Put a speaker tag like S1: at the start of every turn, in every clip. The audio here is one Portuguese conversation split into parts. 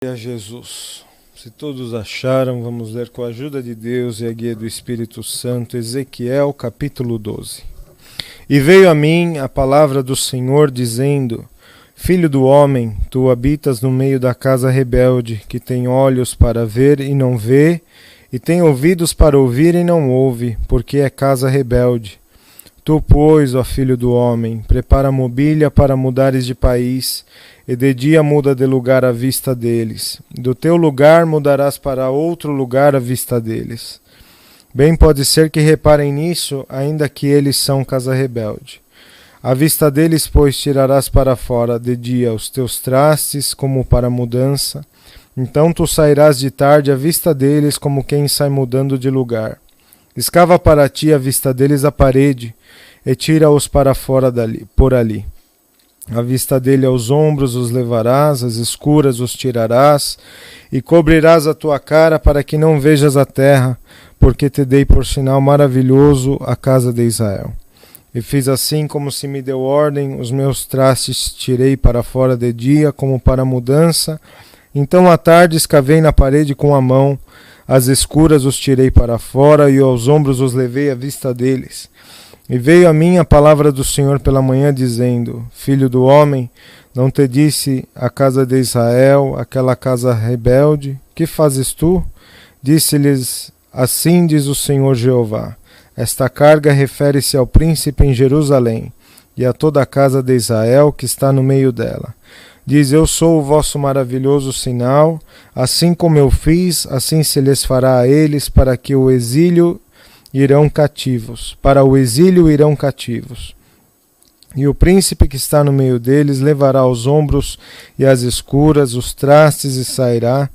S1: A Jesus. Se todos acharam, vamos ler com a ajuda de Deus e a guia do Espírito Santo, Ezequiel capítulo 12. E veio a mim a palavra do Senhor dizendo: Filho do homem, tu habitas no meio da casa rebelde, que tem olhos para ver e não vê, e tem ouvidos para ouvir e não ouve, porque é casa rebelde. Tu, pois, ó filho do homem, prepara mobília para mudares de país, e de dia muda de lugar à vista deles. Do teu lugar mudarás para outro lugar à vista deles. Bem pode ser que reparem nisso, ainda que eles são casa rebelde. À vista deles, pois, tirarás para fora de dia os teus trastes, como para mudança. Então tu sairás de tarde à vista deles, como quem sai mudando de lugar. Escava para ti à vista deles a parede, e tira-os para fora dali, por ali. À vista dele aos ombros os levarás, às escuras os tirarás, e cobrirás a tua cara para que não vejas a terra, porque te dei por sinal maravilhoso a casa de Israel. E fiz assim como se me deu ordem, os meus trastes tirei para fora de dia, como para mudança. Então à tarde escavei na parede com a mão, às escuras os tirei para fora, e aos ombros os levei à vista deles. E veio a mim a palavra do Senhor pela manhã, dizendo: Filho do homem, não te disse a casa de Israel, aquela casa rebelde, que fazes tu? Disse-lhes: Assim diz o Senhor Jeová: Esta carga refere-se ao príncipe em Jerusalém, e a toda a casa de Israel que está no meio dela. Diz: Eu sou o vosso maravilhoso sinal, assim como eu fiz, assim se lhes fará a eles, para o exílio irão cativos. E o príncipe que está no meio deles levará aos ombros e às escuras os trastes e sairá.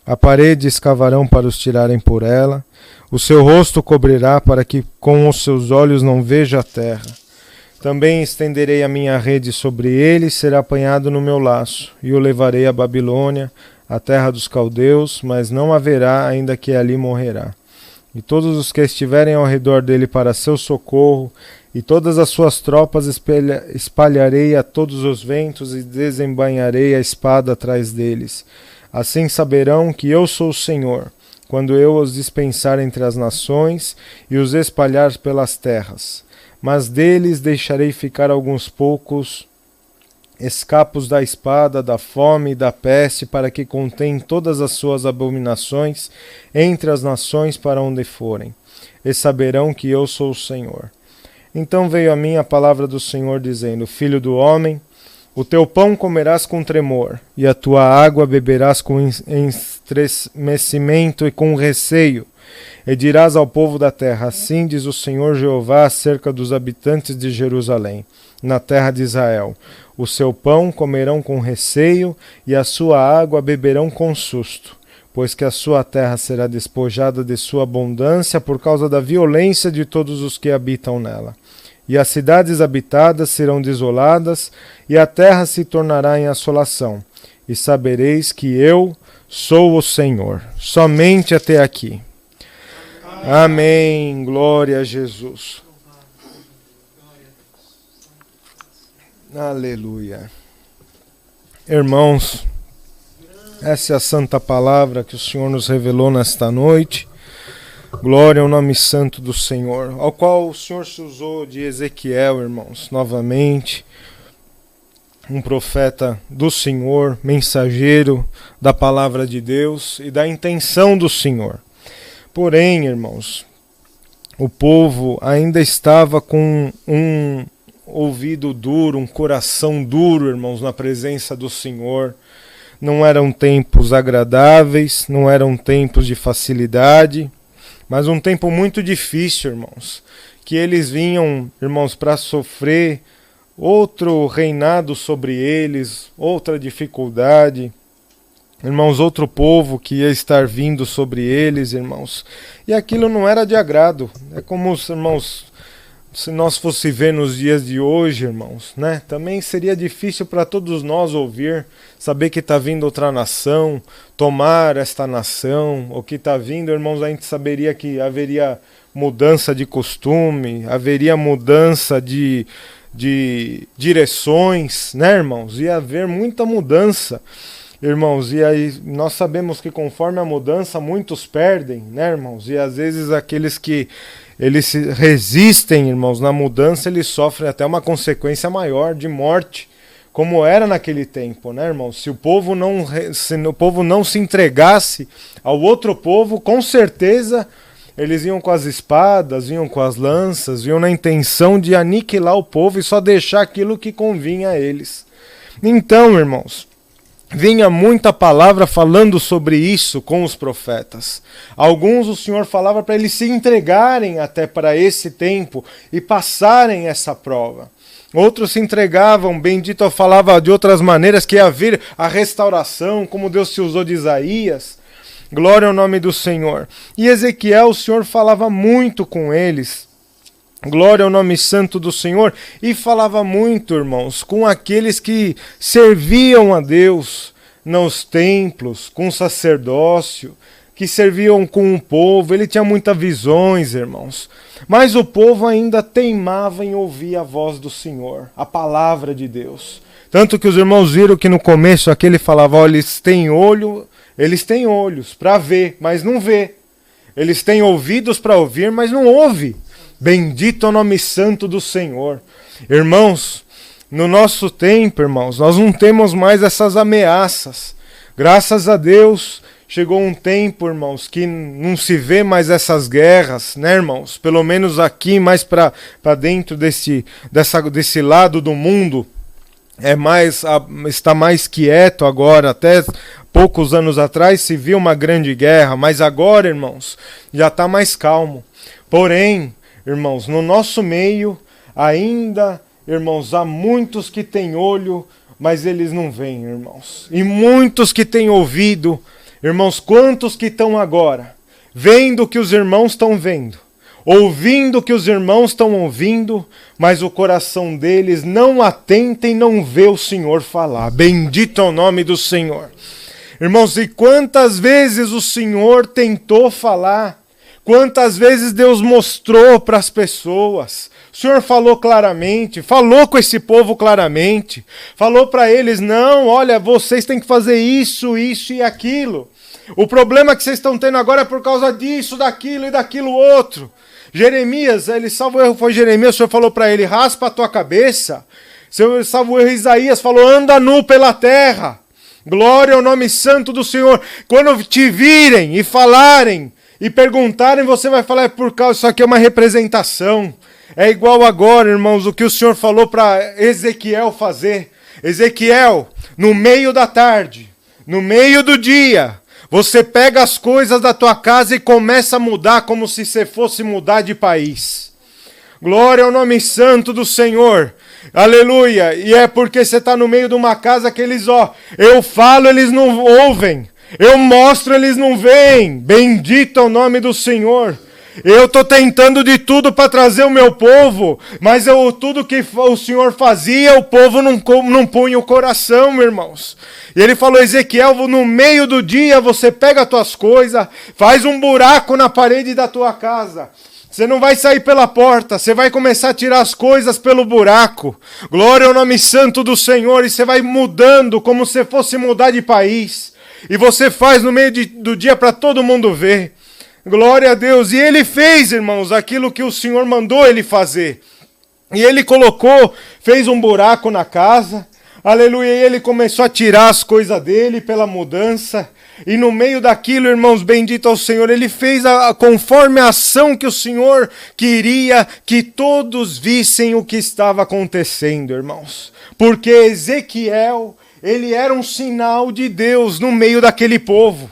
S1: A parede escavarão para os tirarem por ela. O seu rosto cobrirá para que com os seus olhos não veja a terra. Também estenderei a minha rede sobre ele, será apanhado no meu laço, e o levarei à Babilônia, a terra dos caldeus, mas não haverá, ainda que ali morrerá. E todos os que estiverem ao redor dele para seu socorro, e todas as suas tropas espalharei a todos os ventos, e desembainharei a espada atrás deles. Assim saberão que eu sou o Senhor, quando eu os dispensar entre as nações, e os espalhar pelas terras. Mas deles deixarei ficar alguns poucos escapos da espada, da fome e da peste, para que contém todas as suas abominações entre as nações para onde forem, e saberão que eu sou o Senhor. Então veio a mim a palavra do Senhor, dizendo: Filho do homem, o teu pão comerás com tremor, e a tua água beberás com estremecimento e com receio. E dirás ao povo da terra: Assim diz o Senhor Jeová acerca dos habitantes de Jerusalém, na terra de Israel: O seu pão comerão com receio, e a sua água beberão com susto, pois que a sua terra será despojada de sua abundância por causa da violência de todos os que habitam nela. E as cidades habitadas serão desoladas, e a terra se tornará em assolação. E sabereis que eu sou o Senhor. Somente até aqui. Amém. Glória a Jesus. Aleluia. Irmãos, essa é a santa palavra que o Senhor nos revelou nesta noite. Glória ao nome santo do Senhor, ao qual o Senhor se usou de Ezequiel, irmãos, novamente. Um profeta do Senhor, mensageiro da palavra de Deus e da intenção do Senhor. Porém, irmãos, o povo ainda estava com um ouvido duro, um coração duro, irmãos, na presença do Senhor. Não eram tempos agradáveis, não eram tempos de facilidade, mas um tempo muito difícil, irmãos, que eles vinham, irmãos, para sofrer outro reinado sobre eles, outra dificuldade. Irmãos, outro povo que ia estar vindo sobre eles, irmãos. E aquilo não era de agrado. É como, irmãos, se nós fosse ver nos dias de hoje, irmãos, né? Também seria difícil para todos nós ouvir, saber que está vindo outra nação, tomar esta nação, o que está vindo, irmãos, a gente saberia que haveria mudança de costume, haveria mudança de direções, né, irmãos? Ia haver muita mudança. Irmãos, e aí nós sabemos que conforme a mudança muitos perdem, né, irmãos? E às vezes aqueles que eles se resistem, irmãos, na mudança, eles sofrem até uma consequência maior de morte, como era naquele tempo, né, irmãos? Se o povo não se entregasse ao outro povo, com certeza eles iam com as espadas, iam com as lanças, iam na intenção de aniquilar o povo e só deixar aquilo que convinha a eles. Então, irmãos, vinha muita palavra falando sobre isso com os profetas. Alguns o Senhor falava para eles se entregarem até para esse tempo e passarem essa prova. Outros se entregavam, bendito, falava de outras maneiras que ia vir a restauração, como Deus se usou de Isaías. Glória ao nome do Senhor. E Ezequiel, o Senhor falava muito com eles. Glória ao nome santo do Senhor. E falava muito, irmãos, com aqueles que serviam a Deus nos templos, com o sacerdócio, que serviam com o povo. Ele tinha muitas visões, irmãos. Mas o povo ainda teimava em ouvir a voz do Senhor, a palavra de Deus. Tanto que os irmãos viram que no começo aquele falava, olha, eles têm olhos para ver, mas não vê. Eles têm ouvidos para ouvir, mas não ouve. Bendito é o nome santo do Senhor. Irmãos, no nosso tempo, irmãos, nós não temos mais essas ameaças. Graças a Deus, chegou um tempo, irmãos, que não se vê mais essas guerras, né, irmãos? Pelo menos aqui, mais para dentro desse lado do mundo, está mais quieto agora. Até poucos anos atrás se viu uma grande guerra, mas agora, irmãos, já está mais calmo. Porém, irmãos, no nosso meio, ainda, irmãos, há muitos que têm olho, mas eles não veem, irmãos. E muitos que têm ouvido. Irmãos, quantos que estão agora vendo o que os irmãos estão vendo, ouvindo o que os irmãos estão ouvindo, mas o coração deles não atenta e não vê o Senhor falar. Bendito é o nome do Senhor. Irmãos, e quantas vezes o Senhor tentou falar, quantas vezes Deus mostrou para as pessoas. O Senhor falou claramente, falou com esse povo claramente, falou para eles, não, olha, vocês têm que fazer isso, isso e aquilo. O problema que vocês estão tendo agora é por causa disso, daquilo e daquilo outro. Jeremias, ele salvo erro, foi Jeremias, o Senhor falou para ele, raspa a tua cabeça. Salvo erro, Isaías falou, anda nu pela terra. Glória ao nome santo do Senhor. Quando te virem e falarem e perguntarem, você vai falar, é por causa, isso aqui é uma representação. É igual agora, irmãos, o que o Senhor falou para Ezequiel fazer. Ezequiel, no meio da tarde, no meio do dia, você pega as coisas da tua casa e começa a mudar como se você fosse mudar de país. Glória ao nome santo do Senhor. Aleluia. E é porque você está no meio de uma casa que eles, eu falo, eles não ouvem. Eu mostro, eles não veem. Bendito é o nome do Senhor. Eu estou tentando de tudo para trazer o meu povo, mas tudo que o Senhor fazia, o povo não punha o coração, irmãos. E ele falou, Ezequiel, no meio do dia você pega as tuas coisas, faz um buraco na parede da tua casa. Você não vai sair pela porta, você vai começar a tirar as coisas pelo buraco. Glória ao nome santo do Senhor, e você vai mudando como se fosse mudar de país. E você faz no meio do dia para todo mundo ver. Glória a Deus. E ele fez, irmãos, aquilo que o Senhor mandou ele fazer. E ele fez um buraco na casa. Aleluia. E ele começou a tirar as coisas dele pela mudança. E no meio daquilo, irmãos, bendito ao Senhor, ele fez conforme a ação que o Senhor queria que todos vissem o que estava acontecendo, irmãos. Porque Ezequiel, ele era um sinal de Deus no meio daquele povo.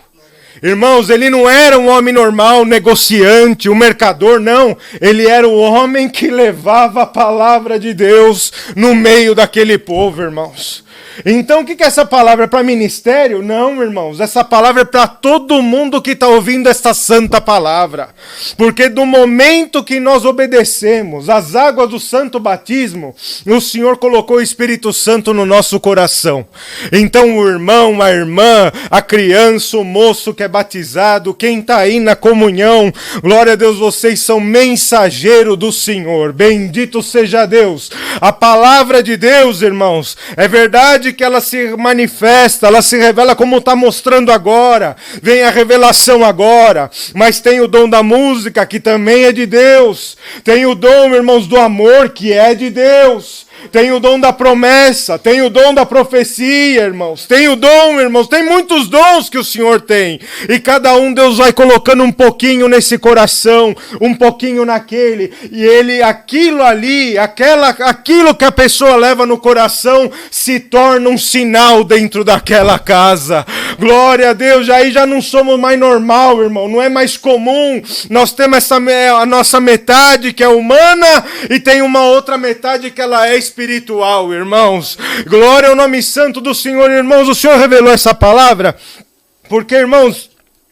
S1: Irmãos, ele não era um homem normal, negociante, um mercador, não. Ele era o homem que levava a palavra de Deus no meio daquele povo, irmãos. Então, o que é essa palavra? É para ministério? Não, irmãos. Essa palavra é para todo mundo que está ouvindo esta santa palavra. Porque do momento que nós obedecemos às águas do santo batismo, o Senhor colocou o Espírito Santo no nosso coração. Então, o irmão, a irmã, a criança, o moço que é batizado, quem está aí na comunhão, glória a Deus, vocês são mensageiros do Senhor. Bendito seja Deus. A palavra de Deus, irmãos, é verdade mágica ela se manifesta, ela se revela como está mostrando agora. Vem a revelação agora. Mas tem o dom da música, que também é de Deus. Tem o dom, irmãos, do amor, que é de Deus. Tem o dom da promessa, tem o dom da profecia, irmãos. Tem o dom, irmãos, tem muitos dons que o Senhor tem. E cada um Deus vai colocando um pouquinho nesse coração, um pouquinho naquele. E ele, aquilo ali, aquilo que a pessoa leva no coração, se torna um sinal dentro daquela casa. Glória a Deus, aí já não somos mais normal, irmão. Não é mais comum. Nós temos a nossa metade que é humana e tem uma outra metade que ela é espiritual, irmãos. Glória ao nome santo do Senhor, irmãos. O Senhor revelou essa palavra porque, irmãos,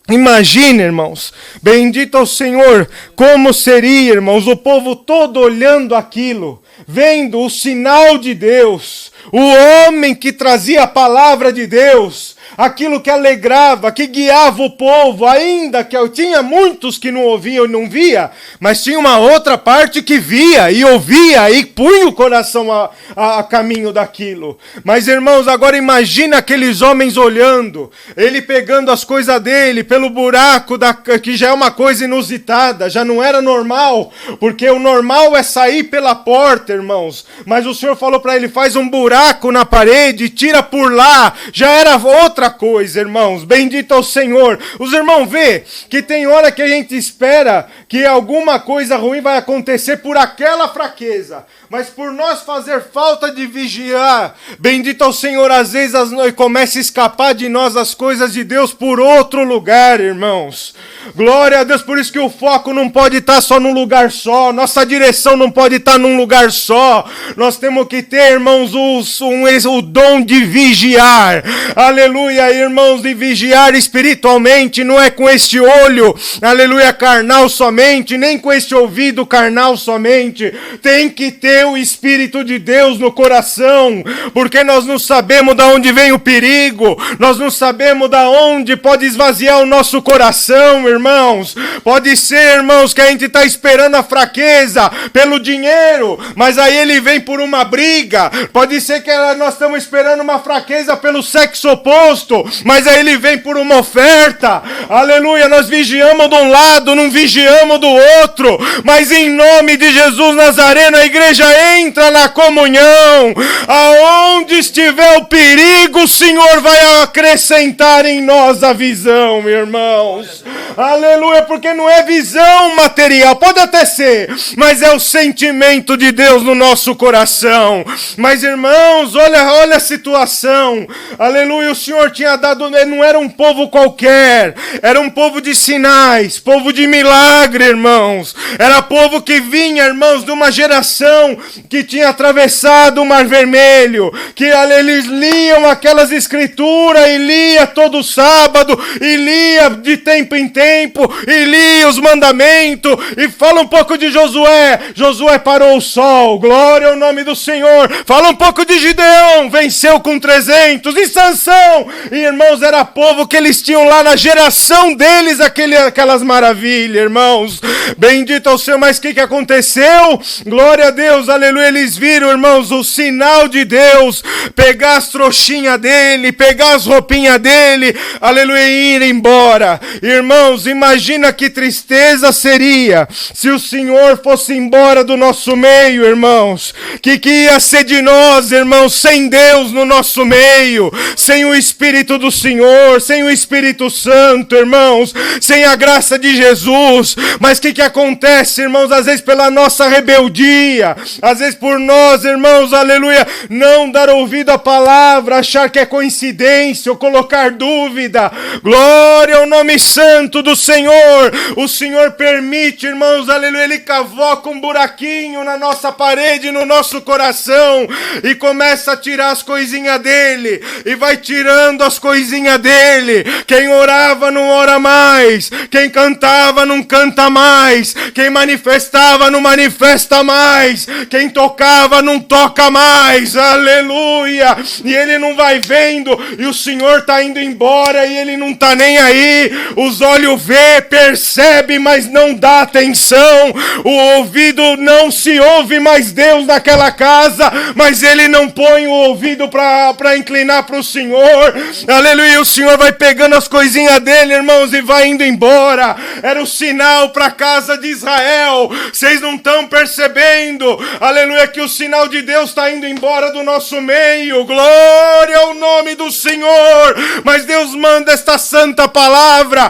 S1: imagine, irmãos, bendito ao Senhor, como seria, irmãos, o povo todo olhando aquilo, vendo o sinal de Deus, o homem que trazia a palavra de Deus, aquilo que alegrava, que guiava o povo, ainda que eu tinha muitos que não ouviam e não via, mas tinha uma outra parte que via e ouvia e punha o coração a caminho daquilo. Mas, irmãos, agora imagina aqueles homens olhando, ele pegando as coisas dele pelo buraco, que já é uma coisa inusitada, já não era normal, porque o normal é sair pela porta, irmãos, mas o Senhor falou para ele, faz um buraco na parede, tira por lá, já era outra coisa, irmãos, bendito ao Senhor. Os irmãos vê que tem hora que a gente espera que alguma coisa ruim vai acontecer por aquela fraqueza, mas por nós fazer falta de vigiar, bendito ao Senhor, às vezes começa a escapar de nós as coisas de Deus por outro lugar, irmãos. Glória a Deus, por isso que o foco não pode estar só num lugar só, nossa direção não pode estar num lugar só, nós temos que ter, irmãos, o dom de vigiar, aleluia, irmãos, de vigiar espiritualmente, não é com este olho, aleluia, carnal somente, nem com este ouvido carnal somente, tem que ter o Espírito de Deus no coração, porque nós não sabemos de onde vem o perigo, nós não sabemos de onde pode esvaziar o nosso coração, irmãos. Pode ser, irmãos, que a gente está esperando a fraqueza pelo dinheiro, mas aí ele vem por uma briga. Pode ser que nós estamos esperando uma fraqueza pelo sexo oposto, mas aí ele vem por uma oferta. Aleluia, nós vigiamos de um lado, não vigiamos do outro, mas em nome de Jesus Nazareno, a igreja entra na comunhão. Aonde estiver o perigo, o Senhor vai acrescentar em nós a visão, irmãos. Aleluia, porque não é visão material, pode até ser, mas é o sentimento de Deus no nosso coração. Mas, irmãos, olha a situação. Aleluia, o Senhor tinha dado, não era um povo qualquer, era um povo de sinais, povo de milagre, irmãos. Era povo que vinha, irmãos, de uma geração que tinha atravessado o Mar Vermelho, que eles liam aquelas escrituras e lia todo sábado, e lia de tempo em tempo, e lia os mandamentos. E fala um pouco de Josué. Josué parou o sol, glória ao nome do Senhor. Fala um pouco de Gideão, venceu com 300. E Sansão, e, irmãos, era povo que eles tinham lá na geração deles aquelas maravilhas, irmãos. Bendito ao Senhor. Mas o que aconteceu? Glória a Deus, aleluia. Eles viram, irmãos, o sinal de Deus, pegar as trouxinhas dele, pegar as roupinhas dele, aleluia, e ir embora. Irmãos, imagina que tristeza seria se o Senhor fosse embora do nosso meio, irmãos. Que ia ser de nós, irmãos, sem Deus no nosso meio, sem o Espírito do Senhor, sem o Espírito Santo, irmãos, sem a graça de Jesus. Mas o que acontece, irmãos, às vezes pela nossa rebeldia, às vezes por nós, irmãos, aleluia, não dar ouvido à palavra, achar que é coincidência ou colocar dúvida. Glória ao nome santo do Senhor. O Senhor permite, irmãos, aleluia, ele cavoca um buraquinho na nossa parede, no nosso coração, e começa a tirar as coisinhas dele, e vai tirando as coisinhas dele. Quem orava não não ora mais. Quem cantava não canta mais. Quem manifestava não manifesta mais. Quem tocava não toca mais. Aleluia! E ele não vai vendo, e o Senhor está indo embora, e ele não está nem aí. Os olhos vê, percebe, mas não dá atenção. O ouvido não se ouve mais Deus naquela casa, mas ele não põe o ouvido para inclinar para o Senhor. Aleluia! O Senhor vai pegando as coisinhas dele, irmãos, e vai indo embora. Era o sinal para a casa de Israel. Vocês não estão percebendo, aleluia, que o sinal de Deus está indo embora do nosso meio. Glória ao nome do Senhor. Mas Deus manda esta santa palavra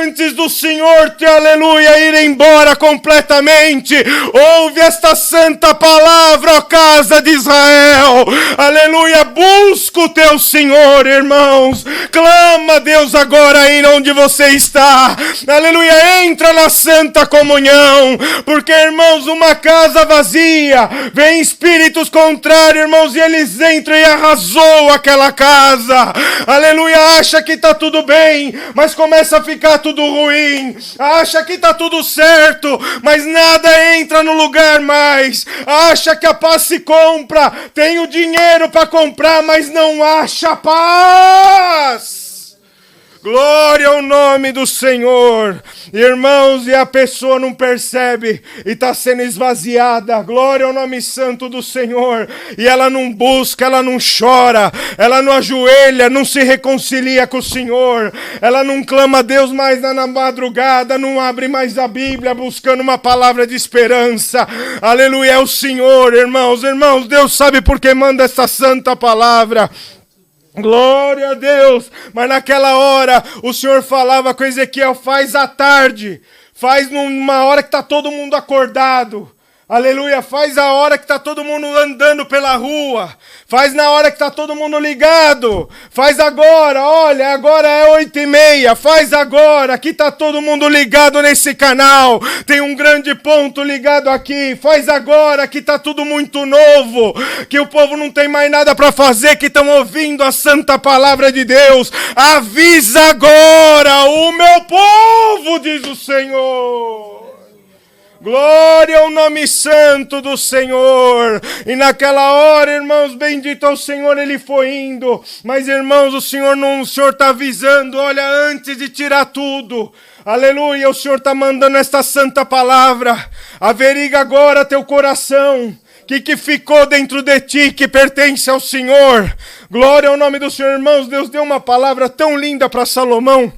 S1: antes do Senhor, aleluia, ir embora completamente. Ouve esta santa palavra, ó casa de Israel. Aleluia, busca o teu Senhor, irmãos. Clama a Deus agora aí onde você está. Aleluia, entra na santa comunhão. Porque, irmãos, uma casa vazia, vem espíritos contrários, irmãos, e eles entram e arrasou aquela casa. Aleluia, acha que está tudo bem, mas começa a ficar tudo ruim. Acha que está tudo certo, mas nada entra no lugar mais. Acha que a paz se compra, tem o dinheiro para comprar, mas não acha paz. Glória ao nome do Senhor. Irmãos, e a pessoa não percebe e está sendo esvaziada. Glória ao nome santo do Senhor. E ela não busca, ela não chora, ela não ajoelha, não se reconcilia com o Senhor. Ela não clama a Deus mais na madrugada, não abre mais a Bíblia buscando uma palavra de esperança. Aleluia, é o Senhor, irmãos. Irmãos, Deus sabe por que manda essa santa palavra. Glória a Deus, mas naquela hora o Senhor falava com Ezequiel, faz à tarde, faz numa hora que está todo mundo acordado. Aleluia, faz a hora que está todo mundo andando pela rua. Faz na hora que está todo mundo ligado. Faz agora, olha, agora é 8:30. Faz agora, aqui está todo mundo ligado nesse canal. Tem um grande ponto ligado aqui. Faz agora, que está tudo muito novo. Que o povo não tem mais nada para fazer, que estão ouvindo a santa palavra de Deus. Avisa agora o meu povo, diz o Senhor. Glória ao nome santo do Senhor. E naquela hora, irmãos, bendito ao Senhor, ele foi indo. Mas, irmãos, o Senhor está avisando, olha, antes de tirar tudo, aleluia, o Senhor está mandando esta santa palavra. Averiga agora teu coração. Que ficou dentro de ti, que pertence ao Senhor. Glória ao nome do Senhor, irmãos. Deus deu uma palavra tão linda para Salomão.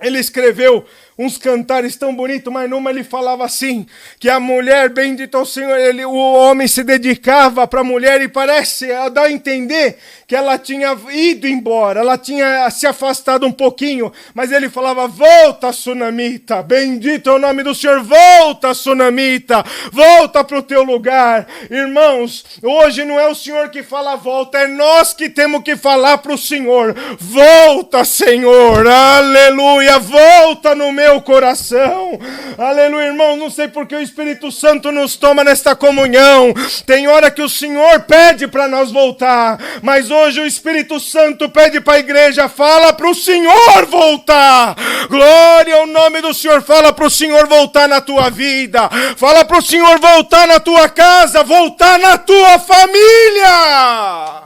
S1: Ele escreveu uns cantares tão bonitos, mas numa ele falava assim, que a mulher, bendito ao Senhor, o homem se dedicava para a mulher e parece dar a entender que ela tinha ido embora, ela tinha se afastado um pouquinho, mas ele falava, volta, sunamita, bendito é o nome do Senhor, volta, sunamita, volta para o teu lugar. Irmãos, hoje não é o Senhor que fala volta, é nós que temos que falar para o Senhor, volta, Senhor, aleluia, volta no meu coração, aleluia, irmão, não sei porque o Espírito Santo nos toma nesta comunhão, tem hora que o Senhor pede para nós voltar, mas hoje o Espírito Santo pede para a igreja, fala para o Senhor voltar, glória ao nome do Senhor, fala para o Senhor voltar na tua vida, fala para o Senhor voltar na tua casa, voltar na tua família,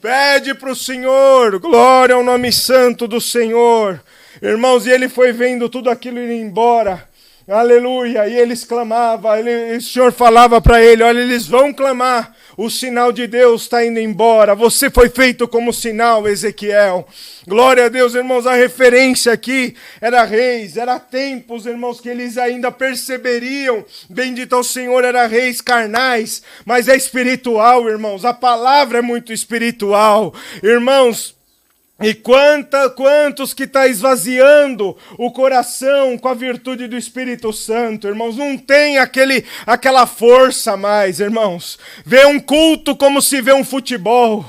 S1: pede para o Senhor, glória ao nome santo do Senhor. Irmãos, e ele foi vendo tudo aquilo ir embora, aleluia, e eles clamavam, o Senhor falava para ele, olha, eles vão clamar, o sinal de Deus está indo embora, você foi feito como sinal, Ezequiel. Glória a Deus, irmãos, a referência aqui era reis, era tempos, irmãos, que eles ainda perceberiam, bendito ao Senhor, era reis carnais, mas é espiritual, irmãos, a palavra é muito espiritual, irmãos. E quantos que está esvaziando o coração com a virtude do Espírito Santo, irmãos, não tem aquela força mais, irmãos. Vê um culto como se vê um futebol,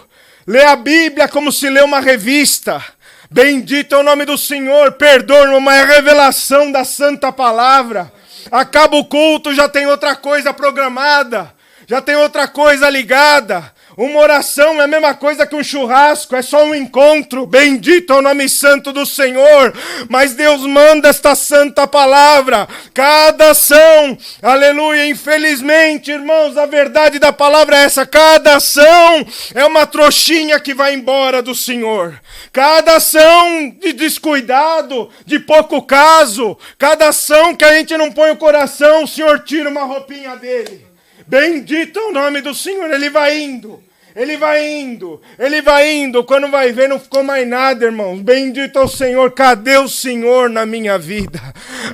S1: lê a Bíblia como se lê uma revista. Bendito é o nome do Senhor, perdoa, uma revelação da santa palavra. Acaba o culto, já tem outra coisa programada, já tem outra coisa ligada. Uma oração é a mesma coisa que um churrasco, é só um encontro. Bendito é o nome santo do Senhor. Mas Deus manda esta santa palavra. Cada ação, aleluia, infelizmente, irmãos, a verdade da palavra é essa. Cada ação é uma trouxinha que vai embora do Senhor. Cada ação de descuidado, de pouco caso, cada ação que a gente não põe o coração, o Senhor tira uma roupinha dele. Bendito é o nome do Senhor, ele vai indo. Ele vai indo, ele vai indo, quando vai ver não ficou mais nada, irmãos. Bendito é o Senhor, cadê o Senhor na minha vida?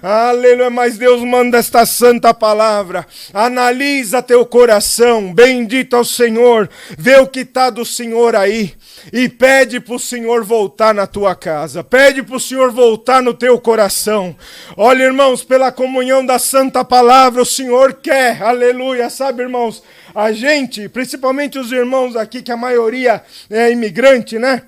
S1: Aleluia, mas Deus manda esta santa palavra. Analisa teu coração, bendito é o Senhor. Vê o que está do Senhor aí. E pede para o Senhor voltar na tua casa. Pede para o Senhor voltar no teu coração. Olha, irmãos, pela comunhão da santa palavra, o Senhor quer, aleluia, sabe, irmãos? A gente, principalmente os irmãos aqui, que a maioria é imigrante, né?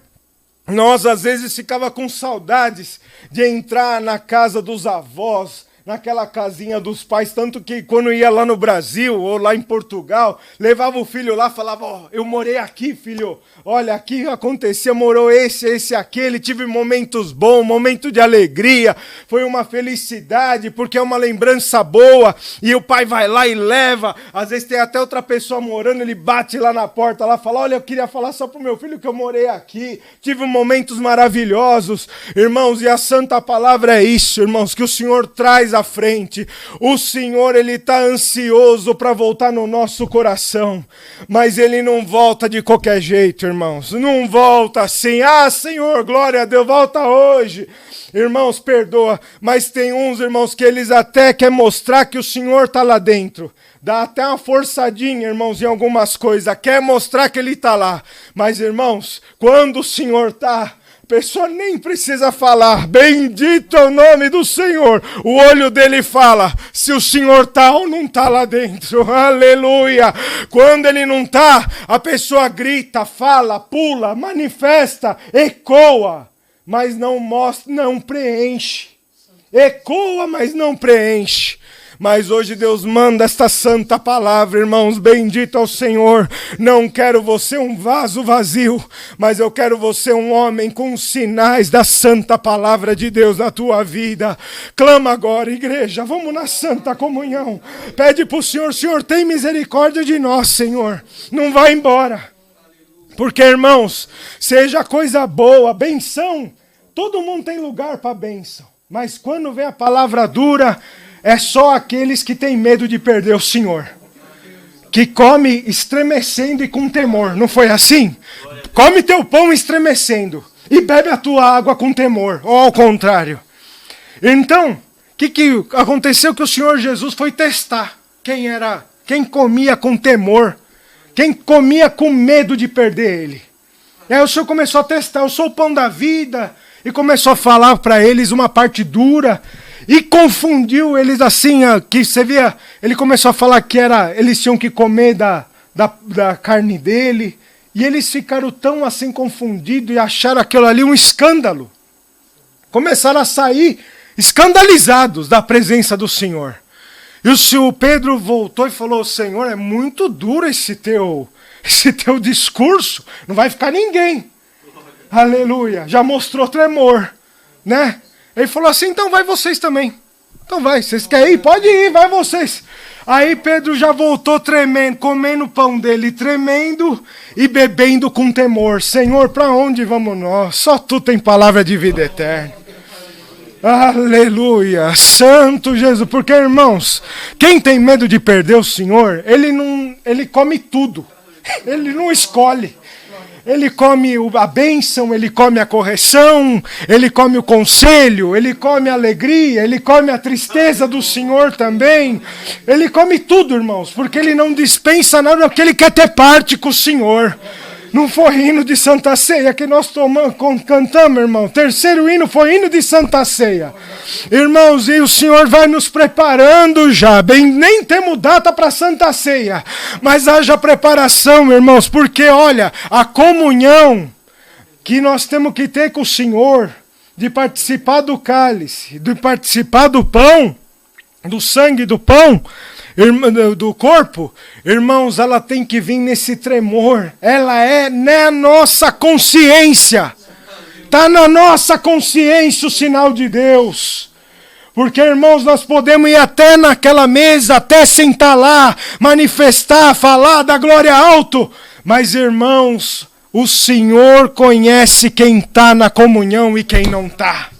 S1: Nós, às vezes, ficava com saudades de entrar na casa dos avós, naquela casinha dos pais, tanto que quando ia lá no Brasil ou lá em Portugal, levava o filho lá, falava, ó, eu morei aqui, filho, olha, aqui acontecia, morou esse, aquele, tive momentos bons, momento de alegria, foi uma felicidade, porque é uma lembrança boa, e o pai vai lá e leva, às vezes tem até outra pessoa morando, ele bate lá na porta, lá fala, olha, eu queria falar só pro meu filho que eu morei aqui, tive momentos maravilhosos, irmãos, e a santa palavra é isso, irmãos, que o Senhor traz à frente. O Senhor, ele está ansioso para voltar no nosso coração, mas ele não volta de qualquer jeito, irmãos, não volta assim, ah, Senhor, glória a Deus, volta hoje. Irmãos, perdoa, mas tem uns, irmãos, que eles até querem mostrar que o Senhor está lá dentro. Dá até uma forçadinha, irmãos, em algumas coisas, quer mostrar que ele está lá. Mas, irmãos, quando o Senhor está, a pessoa nem precisa falar, bendito é o nome do Senhor. O olho dele fala se o Senhor está ou não está lá dentro, aleluia. Quando ele não está, a pessoa grita, fala, pula, manifesta, ecoa, mas não mostra, não preenche. Ecoa, mas não preenche. Mas hoje Deus manda esta santa palavra, irmãos, bendito ao Senhor. Não quero você um vaso vazio, mas eu quero você um homem com sinais da santa palavra de Deus na tua vida. Clama agora, igreja, vamos na santa comunhão. Pede para o Senhor, Senhor, tem misericórdia de nós, Senhor. Não vai embora. Porque, irmãos, seja coisa boa, benção, todo mundo tem lugar para benção. Mas quando vem a palavra dura, é só aqueles que têm medo de perder o Senhor, que come estremecendo e com temor. Não foi assim? Come teu pão estremecendo e bebe a tua água com temor, ou ao contrário. Então, o que aconteceu? Que o Senhor Jesus foi testar quem comia com temor, quem comia com medo de perder ele. E aí o Senhor começou a testar, eu sou o pão da vida, e começou a falar para eles uma parte dura, e confundiu eles assim, que você via, ele começou a falar que eles tinham que comer da carne dele, e eles ficaram tão assim confundidos e acharam aquilo ali um escândalo. Começaram a sair escandalizados da presença do Senhor. E o senhor Pedro voltou e falou, Senhor, é muito duro esse teu discurso, não vai ficar ninguém. Aleluia, já mostrou tremor, né? Ele falou assim, então vai vocês também. Então vai, vocês querem ir? Pode ir, vai vocês. Aí Pedro já voltou tremendo, comendo o pão dele, tremendo e bebendo com temor. Senhor, para onde vamos nós? Só tu tem palavra de vida eterna. Aleluia, Santo Jesus. Porque, irmãos, quem tem medo de perder o Senhor, ele come tudo. Ele não escolhe. Ele come a bênção, ele come a correção, ele come o conselho, ele come a alegria, ele come a tristeza do Senhor também. Ele come tudo, irmãos, porque ele não dispensa nada, porque ele quer ter parte com o Senhor. Não foi hino de Santa Ceia que nós cantamos, irmão. Terceiro hino foi hino de Santa Ceia. Irmãos, e o Senhor vai nos preparando já. Nem temos data para Santa Ceia. Mas haja preparação, irmãos. Porque, olha, a comunhão que nós temos que ter com o Senhor, de participar do cálice, de participar do pão, do sangue do pão, do corpo, irmãos, ela tem que vir nesse tremor. Ela é na nossa consciência. Está na nossa consciência o sinal de Deus. Porque, irmãos, nós podemos ir até naquela mesa, até sentar lá, manifestar, falar da glória alto. Mas, irmãos, o Senhor conhece quem está na comunhão e quem não está.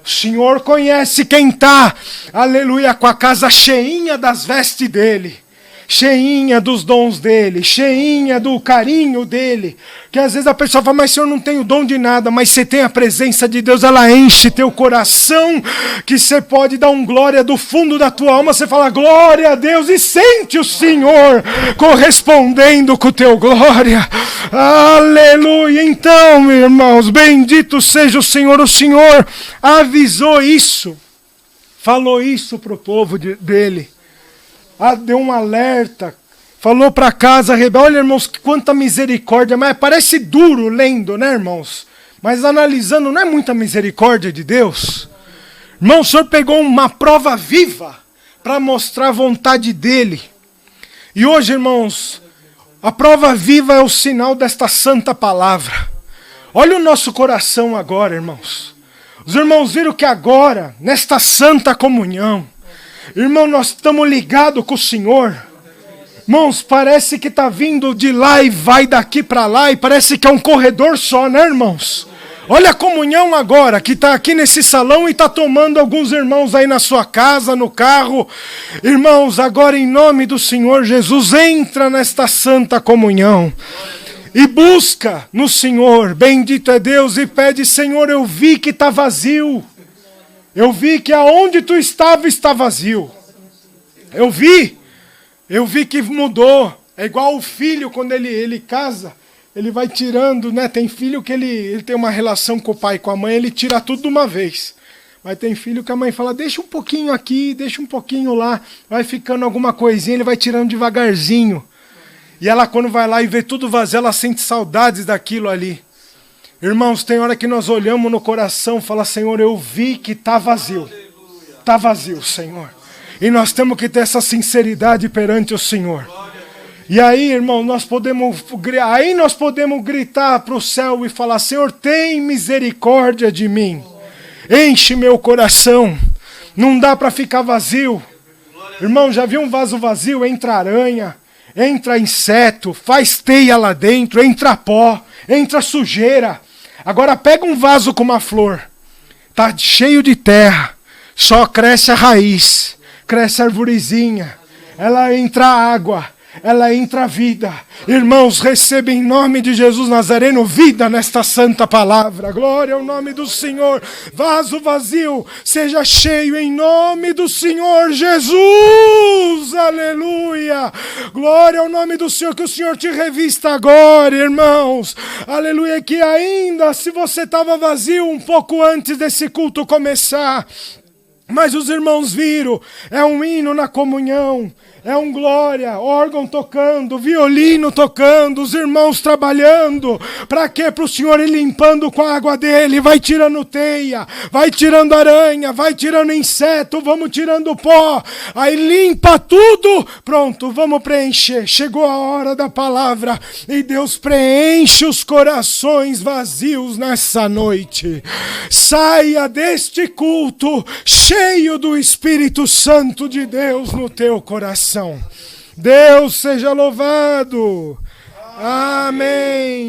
S1: O Senhor conhece quem está, aleluia, com a casa cheinha das vestes dele, cheinha dos dons dele, cheinha do carinho dele. Que às vezes a pessoa fala, mas Senhor, não tem o dom de nada, mas você tem a presença de Deus, ela enche teu coração, que você pode dar um glória do fundo da tua alma, você fala glória a Deus e sente o Senhor correspondendo com o teu glória. Aleluia. Então, irmãos, bendito seja o Senhor avisou isso, falou isso para o povo dele. Deu um alerta, falou para casa, olha, irmãos, quanta misericórdia, mas parece duro lendo, né, irmãos? Mas analisando, não é muita misericórdia de Deus? Irmão, o Senhor pegou uma prova viva para mostrar a vontade dele. E hoje, irmãos, a prova viva é o sinal desta santa palavra. Olha o nosso coração agora, irmãos. Os irmãos viram que agora, nesta santa comunhão, irmão, nós estamos ligados com o Senhor. Irmãos, parece que está vindo de lá e vai daqui para lá, e parece que é um corredor só, né, irmãos? Olha a comunhão agora, que está aqui nesse salão e está tomando alguns irmãos aí na sua casa, no carro. Irmãos, agora em nome do Senhor Jesus, entra nesta santa comunhão. E busca no Senhor, bendito é Deus, e pede, Senhor, eu vi que está vazio. Eu vi que aonde tu estava está vazio. Eu vi que mudou. É igual o filho, quando ele casa, ele vai tirando, né? Tem filho que ele tem uma relação com o pai e com a mãe, ele tira tudo de uma vez. Mas tem filho que a mãe fala, deixa um pouquinho aqui, deixa um pouquinho lá. Vai ficando alguma coisinha, ele vai tirando devagarzinho. E ela, quando vai lá e vê tudo vazio, ela sente saudades daquilo ali. Irmãos, tem hora que nós olhamos no coração e falamos, Senhor, eu vi que está vazio. Está vazio, Senhor. E nós temos que ter essa sinceridade perante o Senhor. E aí, irmão, nós podemos gritar para o céu e falar, Senhor, tem misericórdia de mim. Enche meu coração. Não dá para ficar vazio. Irmão, já viu um vaso vazio? Entra aranha, entra inseto, faz teia lá dentro, entra pó, entra sujeira. Agora pega um vaso com uma flor, tá cheio de terra, só cresce a raiz, cresce a arvorezinha, ela entra água, ela entra vida. Irmãos, receba em nome de Jesus Nazareno vida nesta santa palavra. Glória ao nome do Senhor. Vaso vazio, seja cheio em nome do Senhor Jesus. Aleluia. Glória ao nome do Senhor, que o Senhor te revista agora, irmãos. Aleluia, que ainda se você estava vazio um pouco antes desse culto começar, mas os irmãos viram, é um hino na comunhão, é um glória, órgão tocando, violino tocando, os irmãos trabalhando. Para quê? Para o Senhor ir limpando com a água dele. Vai tirando teia, vai tirando aranha, vai tirando inseto, vamos tirando pó. Aí limpa tudo, pronto, vamos preencher. Chegou a hora da palavra e Deus preenche os corações vazios nessa noite. Saia deste culto cheio do Espírito Santo de Deus no teu coração. Deus seja louvado. Amém.